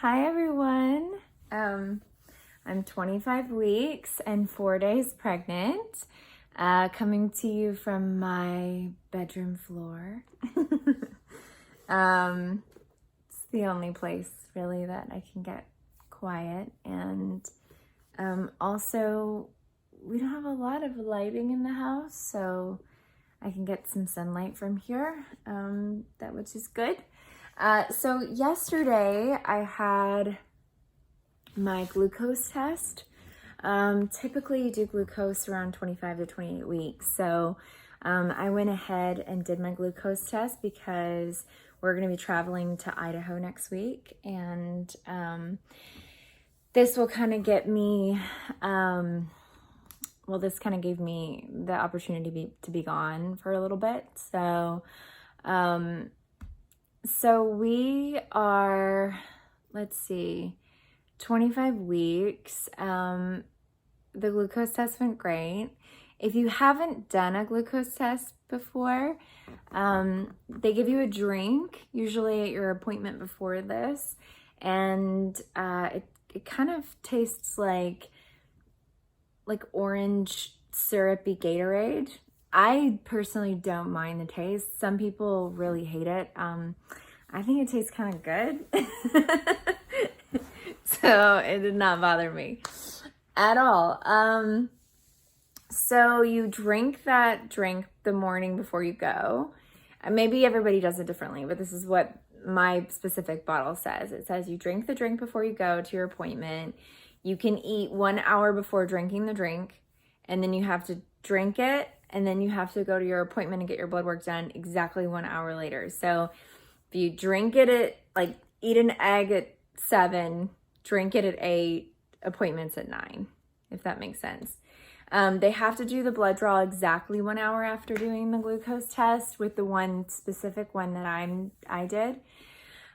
Hi everyone. I'm 25 weeks and 4 days pregnant, coming to you from my bedroom floor. It's the only place really that I can get quiet, and also we don't have a lot of lighting in the house, so I can get some sunlight from here, which is good. So yesterday I had my glucose test. Typically you do glucose around 25 to 28 weeks. So I went ahead and did my glucose test because we're going to be traveling to Idaho next week. And this will kind of get me, this kind of gave me the opportunity to be gone for a little bit. So we are, 25 weeks. The glucose test went great. If you haven't done a glucose test before, they give you a drink, usually at your appointment before this, and it kind of tastes like orange syrupy Gatorade. I personally don't mind the taste. Some people really hate it. I think it tastes kind of good. So it did not bother me at all. So you drink that drink the morning before you go. Maybe everybody does it differently, but this is what my specific bottle says. It says you drink the drink before you go to your appointment. You can eat 1 hour before drinking the drink, and then you have to drink it, and then you have to go to your appointment and get your blood work done exactly 1 hour later. So if you drink it at, eat an egg at 7, drink it at 8, appointments at 9, if that makes sense. They have to do the blood draw exactly 1 hour after doing the glucose test with the one specific one that I did.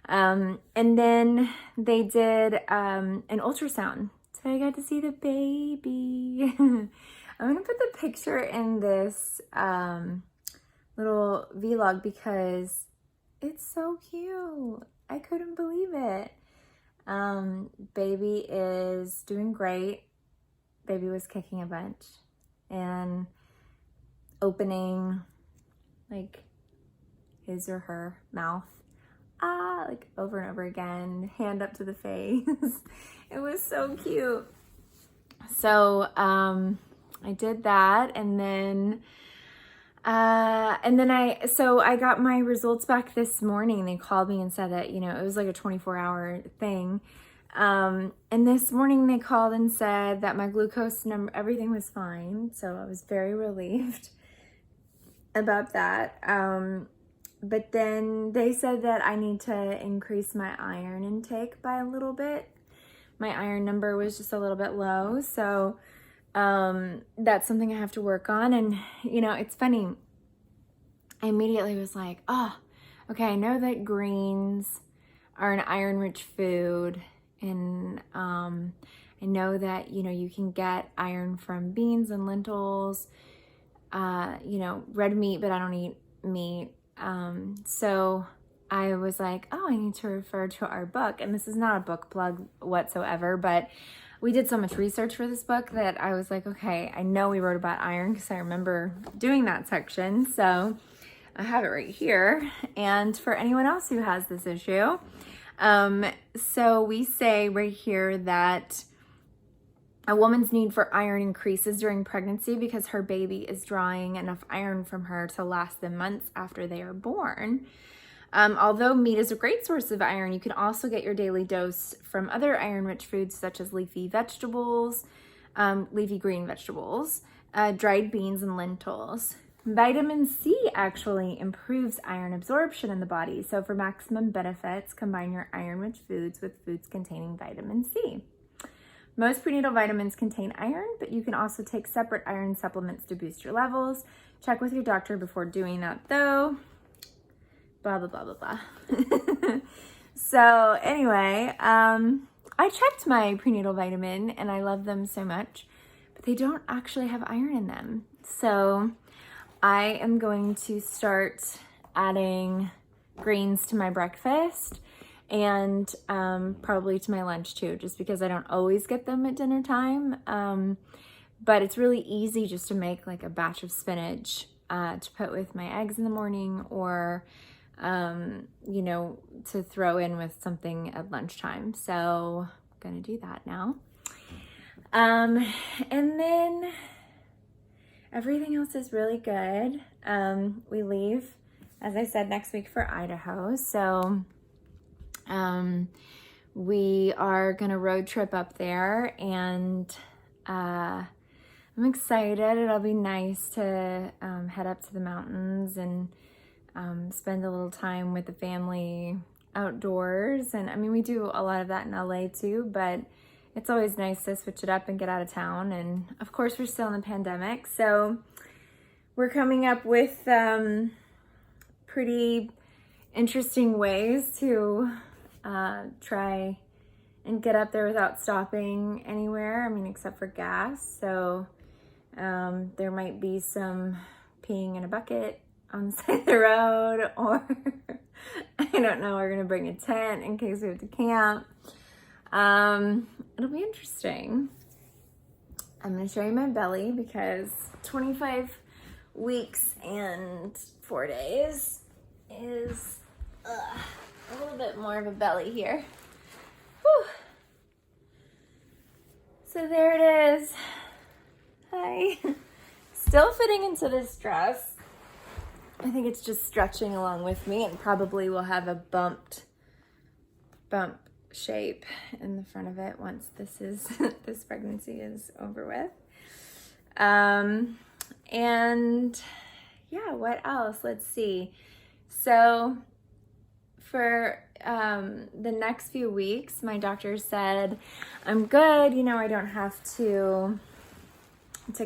And then they did an ultrasound. So I got to see the baby. I'm going to put the picture in this little vlog because it's so cute. I couldn't believe it. Baby is doing great. Baby was kicking a bunch and opening his or her mouth over and over again, hand up to the face. It was so cute. So I did that, and then I got my results back this morning. They called me and said that, it was like a 24-hour thing. And this morning they called and said that my glucose number, everything was fine. So I was very relieved about that. But then they said that I need to increase my iron intake by a little bit. My iron number was just a little bit low. So that's something I have to work on. And, it's funny. I immediately was like, okay, I know that greens are an iron-rich food. And I know that, you can get iron from beans and lentils, red meat, but I don't eat meat. So I was like, I need to refer to our book. And this is not a book plug whatsoever, but we did so much research for this book that I was like, okay, I know we wrote about iron because I remember doing that section. So I have it right here. And for anyone else who has this issue, so we say right here that a woman's need for iron increases during pregnancy because her baby is drawing enough iron from her to last them months after they are born. Although meat is a great source of iron, you can also get your daily dose from other iron-rich foods such as leafy vegetables, leafy green vegetables, dried beans, and lentils. Vitamin C actually improves iron absorption in the body. So for maximum benefits, combine your iron-rich foods with foods containing vitamin C. Most prenatal vitamins contain iron, but you can also take separate iron supplements to boost your levels. Check with your doctor before doing that though. Blah, blah, blah, blah, blah. So anyway, I checked my prenatal vitamin and I love them so much, but they don't actually have iron in them. So I am going to start adding greens to my breakfast and probably to my lunch too, just because I don't always get them at dinner time. But it's really easy just to make like a batch of spinach to put with my eggs in the morning, or you know, to throw in with something at lunchtime. So I'm gonna do that now. And then everything else is really good. We leave, as I said, next week for Idaho. So we are gonna road trip up there, and I'm excited. It'll be nice to head up to the mountains and spend a little time with the family outdoors. And I mean, we do a lot of that in LA too, but it's always nice to switch it up and get out of town. And of course, we're still in the pandemic, so we're coming up with pretty interesting ways to try and get up there without stopping anywhere. I mean, except for gas. So there might be some peeing in a bucket on the side of the road, or I don't know, we're gonna bring a tent in case we have to camp. It'll be interesting. I'm gonna show you my belly because 25 weeks and 4 days is a little bit more of a belly here. Whew. So there it is. Hi. Still fitting into this dress. I think it's just stretching along with me, and probably will have a bump shape in the front of it once this pregnancy is over with. And yeah, what else? Let's see. So for the next few weeks, my doctor said I'm good. You know, I don't have to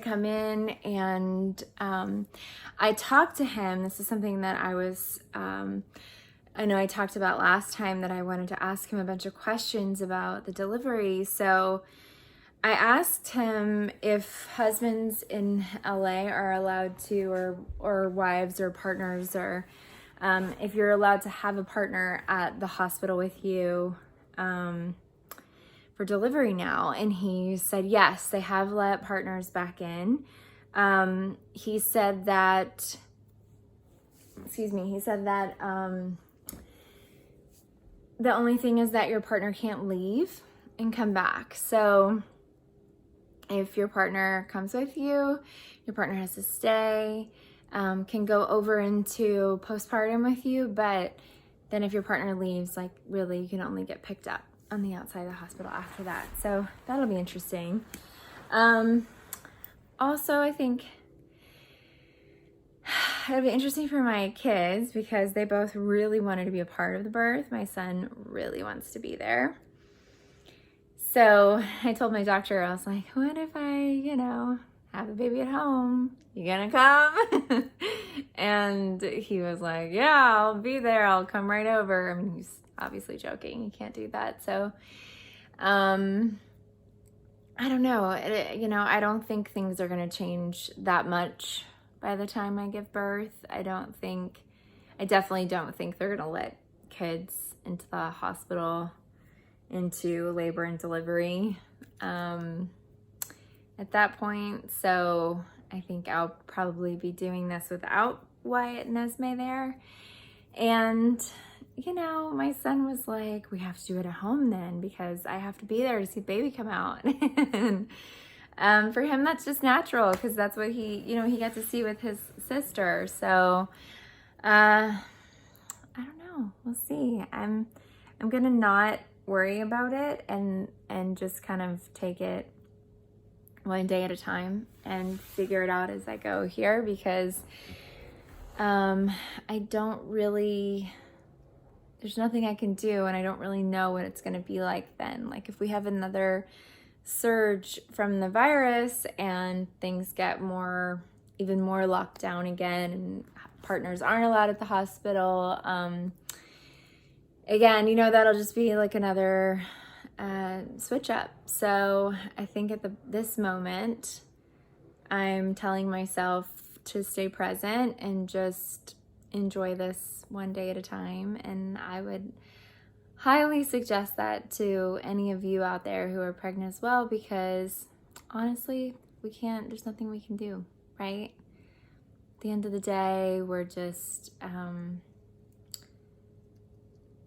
come in, and I talked to him. This is something that I know I talked about last time, that I wanted to ask him a bunch of questions about the delivery. So I asked him if husbands in LA are allowed to, or wives or partners, or if you're allowed to have a partner at the hospital with you for delivery now. And he said yes, they have let partners back in. He said that the only thing is that your partner can't leave and come back. So if your partner comes with you, your partner has to stay, can go over into postpartum with you, but then if your partner leaves, like really, you can only get picked up on the outside of the hospital after that. So that'll be interesting. Also, I think it'll be interesting for my kids because they both really wanted to be a part of the birth. My son really wants to be there. So I told my doctor, I was like, what if I, have the baby at home? You gonna come? And he was like, yeah, I'll be there. I'll come right over. I mean, he's obviously joking. He can't do that. So, I don't know. I don't think things are going to change that much by the time I give birth. I definitely don't think they're going to let kids into the hospital, into labor and delivery at that point. So I think I'll probably be doing this without Wyatt and Esme there. And, my son was like, we have to do it at home then because I have to be there to see the baby come out. And for him, that's just natural because that's what he got to see with his sister. So I don't know. We'll see. I'm going to not worry about it and just kind of take it one day at a time and figure it out as I go here, because there's nothing I can do, and I don't really know what it's going to be like then. Like if we have another surge from the virus and things get even more locked down again, and partners aren't allowed at the hospital, again, that'll just be like another switch up. So I think at this moment, I'm telling myself to stay present and just enjoy this one day at a time. And I would highly suggest that to any of you out there who are pregnant as well, because honestly, there's nothing we can do, right? At the end of the day, we're just,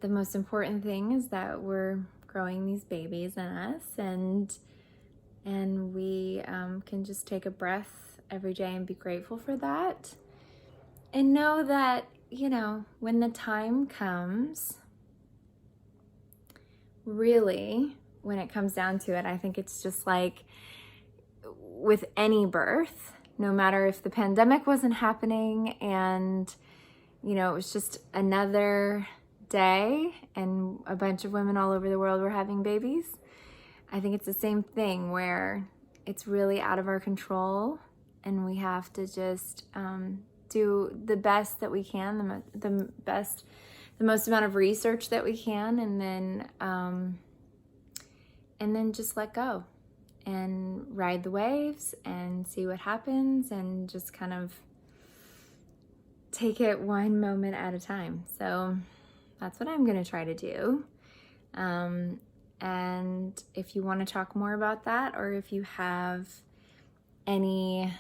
the most important thing is that we're growing these babies in us, and we can just take a breath every day and be grateful for that. And know that, when the time comes, really, when it comes down to it, I think it's just like with any birth, no matter if the pandemic wasn't happening and, it was just another day and a bunch of women all over the world were having babies. I think it's the same thing where it's really out of our control, and we have to just do the best that we can, the most amount of research that we can, and then just let go and ride the waves and see what happens, and just kind of take it one moment at a time. So that's what I'm going to try to do. And if you want to talk more about that, or if you have any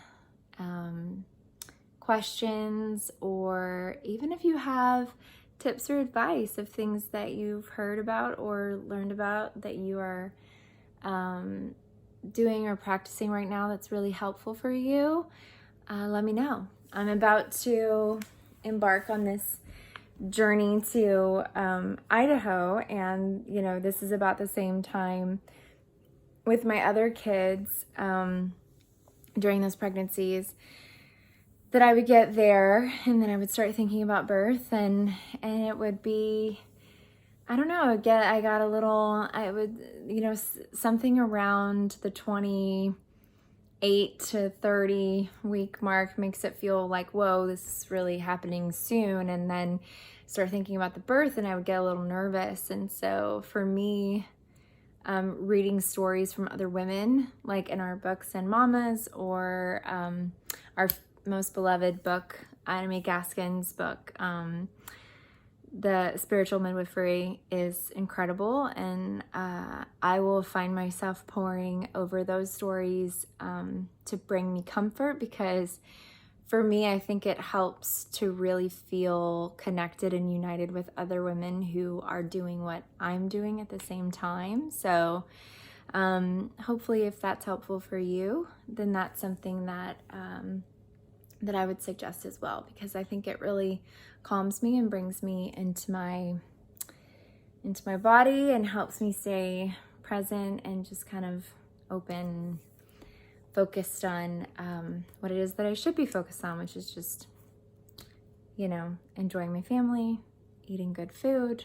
questions, or even if you have tips or advice of things that you've heard about or learned about that you are doing or practicing right now that's really helpful for you, let me know. I'm about to embark on this journey to Idaho, and this is about the same time with my other kids during those pregnancies that I would get there, and then I would start thinking about birth, and it would be, I don't know, I got a little, I would, something around the 28 to 30 week mark makes it feel like, whoa, this is really happening soon. And then start thinking about the birth, and I would get a little nervous. And so for me, reading stories from other women, like in our books and Mamas, or our most beloved book, Ida Gaskin's book, The Spiritual Midwifery, is incredible, and I will find myself poring over those stories to bring me comfort, because for me, I think it helps to really feel connected and united with other women who are doing what I'm doing at the same time. So hopefully if that's helpful for you, then that's something that that I would suggest as well, because I think it really calms me and brings me into my body and helps me stay present and just kind of open, focused on what it is that I should be focused on, which is just, enjoying my family, eating good food,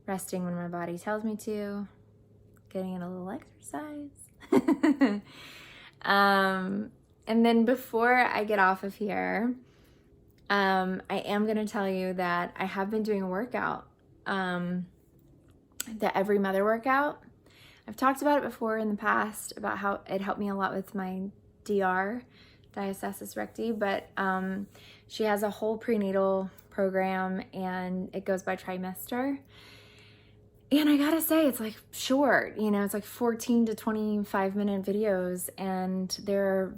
resting when my body tells me to, getting in a little exercise. And then before I get off of here, I am going to tell you that I have been doing a workout, the Every Mother workout. I've talked about it before in the past, about how it helped me a lot with my DR, diastasis recti, but she has a whole prenatal program, and it goes by trimester. And I gotta say, it's like short, it's like 14 to 25 minute videos, and they're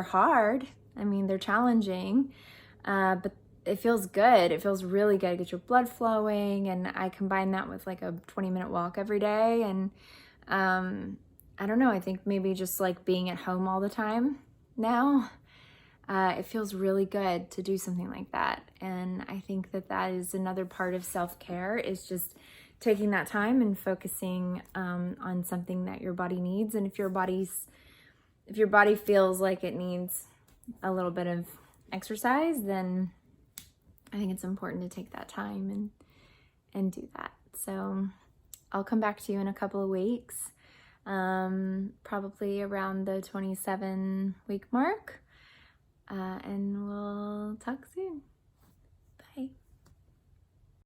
hard. I mean, they're challenging, but it feels good. It feels really good. Get your blood flowing, and I combine that with like a 20-minute walk every day. And I don't know, I think maybe just like being at home all the time now, it feels really good to do something like that. And I think that is another part of self-care, is just taking that time and focusing on something that your body needs. And if your body feels like it needs a little bit of exercise, then I think it's important to take that time and do that. So I'll come back to you in a couple of weeks, probably around the 27 week mark, and we'll talk soon.